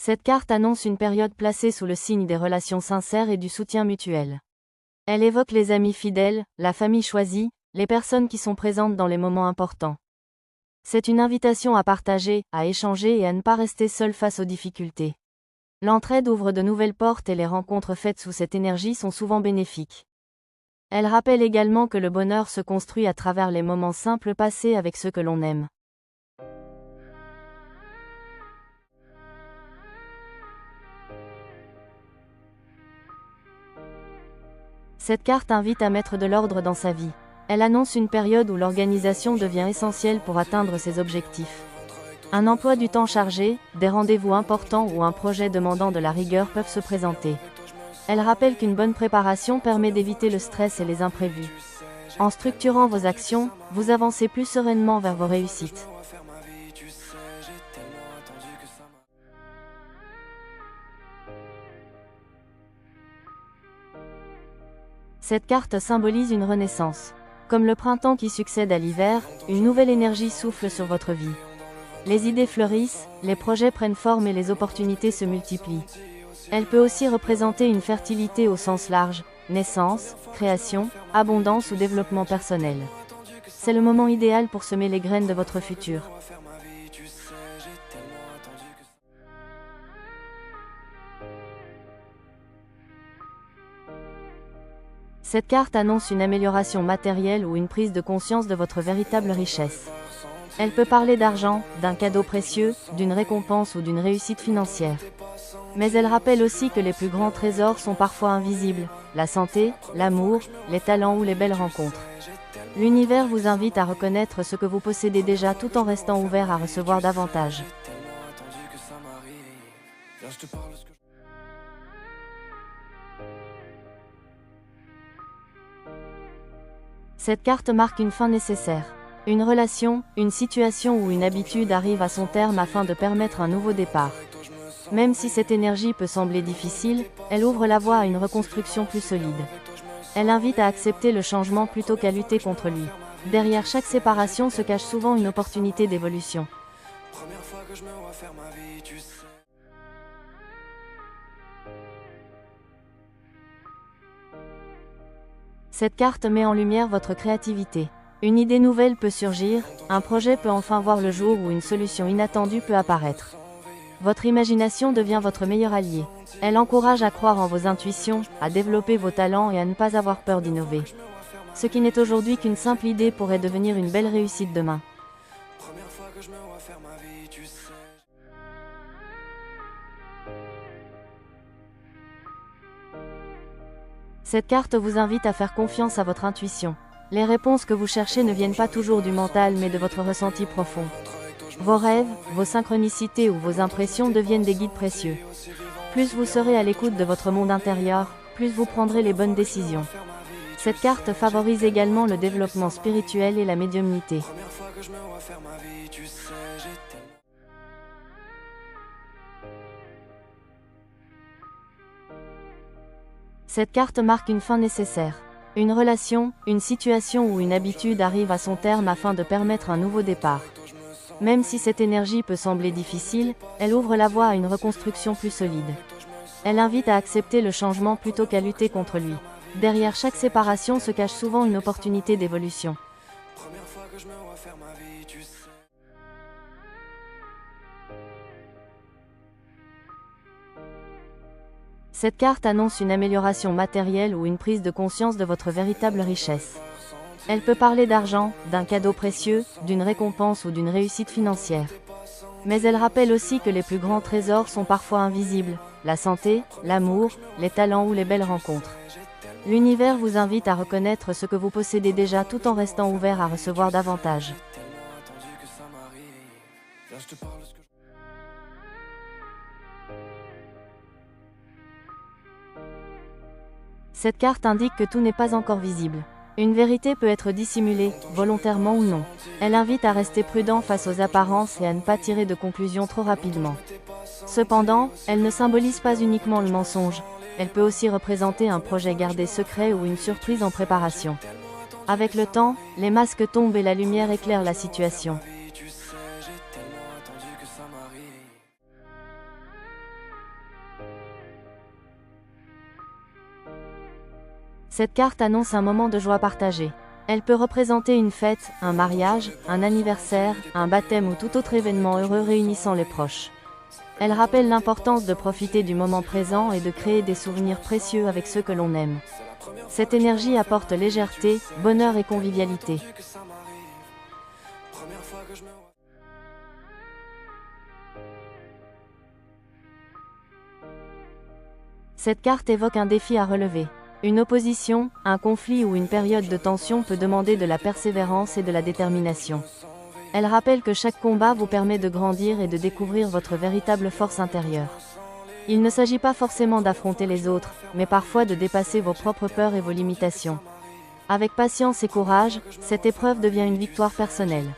Cette carte annonce une période placée sous le signe des relations sincères et du soutien mutuel. Elle évoque les amis fidèles, la famille choisie, les personnes qui sont présentes dans les moments importants. C'est une invitation à partager, à échanger et à ne pas rester seul face aux difficultés. L'entraide ouvre de nouvelles portes et les rencontres faites sous cette énergie sont souvent bénéfiques. Elle rappelle également que le bonheur se construit à travers les moments simples passés avec ceux que l'on aime. Cette carte invite à mettre de l'ordre dans sa vie. Elle annonce une période où l'organisation devient essentielle pour atteindre ses objectifs. Un emploi du temps chargé, des rendez-vous importants ou un projet demandant de la rigueur peuvent se présenter. Elle rappelle qu'une bonne préparation permet d'éviter le stress et les imprévus. En structurant vos actions, vous avancez plus sereinement vers vos réussites. Cette carte symbolise une renaissance. Comme le printemps qui succède à l'hiver, une nouvelle énergie souffle sur votre vie. Les idées fleurissent, les projets prennent forme et les opportunités se multiplient. Elle peut aussi représenter une fertilité au sens large, naissance, création, abondance ou développement personnel. C'est le moment idéal pour semer les graines de votre futur. Cette carte annonce une amélioration matérielle ou une prise de conscience de votre véritable richesse. Elle peut parler d'argent, d'un cadeau précieux, d'une récompense ou d'une réussite financière. Mais elle rappelle aussi que les plus grands trésors sont parfois invisibles, la santé, l'amour, les talents ou les belles rencontres. L'univers vous invite à reconnaître ce que vous possédez déjà tout en restant ouvert à recevoir davantage. Cette carte marque une fin nécessaire. Une relation, une situation ou une habitude arrive à son terme afin de permettre un nouveau départ. Même si cette énergie peut sembler difficile, elle ouvre la voie à une reconstruction plus solide. Elle invite à accepter le changement plutôt qu'à lutter contre lui. Derrière chaque séparation se cache souvent une opportunité d'évolution. Cette carte met en lumière votre créativité. Une idée nouvelle peut surgir, un projet peut enfin voir le jour ou une solution inattendue peut apparaître. Votre imagination devient votre meilleur allié. Elle encourage à croire en vos intuitions, à développer vos talents et à ne pas avoir peur d'innover. Ce qui n'est aujourd'hui qu'une simple idée pourrait devenir une belle réussite demain. Cette carte vous invite à faire confiance à votre intuition. Les réponses que vous cherchez ne viennent pas toujours du mental mais de votre ressenti profond. Vos rêves, vos synchronicités ou vos impressions deviennent des guides précieux. Plus vous serez à l'écoute de votre monde intérieur, plus vous prendrez les bonnes décisions. Cette carte favorise également le développement spirituel et la médiumnité. Cette carte marque une fin nécessaire. Une relation, une situation ou une habitude arrive à son terme afin de permettre un nouveau départ. Même si cette énergie peut sembler difficile, elle ouvre la voie à une reconstruction plus solide. Elle invite à accepter le changement plutôt qu'à lutter contre lui. Derrière chaque séparation se cache souvent une opportunité d'évolution. Cette carte annonce une amélioration matérielle ou une prise de conscience de votre véritable richesse. Elle peut parler d'argent, d'un cadeau précieux, d'une récompense ou d'une réussite financière. Mais elle rappelle aussi que les plus grands trésors sont parfois invisibles, la santé, l'amour, les talents ou les belles rencontres. L'univers vous invite à reconnaître ce que vous possédez déjà tout en restant ouvert à recevoir davantage. Cette carte indique que tout n'est pas encore visible. Une vérité peut être dissimulée, volontairement ou non. Elle invite à rester prudent face aux apparences et à ne pas tirer de conclusions trop rapidement. Cependant, elle ne symbolise pas uniquement le mensonge. Elle peut aussi représenter un projet gardé secret ou une surprise en préparation. Avec le temps, les masques tombent et la lumière éclaire la situation. Cette carte annonce un moment de joie partagée. Elle peut représenter une fête, un mariage, un anniversaire, un baptême ou tout autre événement heureux réunissant les proches. Elle rappelle l'importance de profiter du moment présent et de créer des souvenirs précieux avec ceux que l'on aime. Cette énergie apporte légèreté, bonheur et convivialité. Cette carte évoque un défi à relever. Une opposition, un conflit ou une période de tension peut demander de la persévérance et de la détermination. Elle rappelle que chaque combat vous permet de grandir et de découvrir votre véritable force intérieure. Il ne s'agit pas forcément d'affronter les autres, mais parfois de dépasser vos propres peurs et vos limitations. Avec patience et courage, cette épreuve devient une victoire personnelle.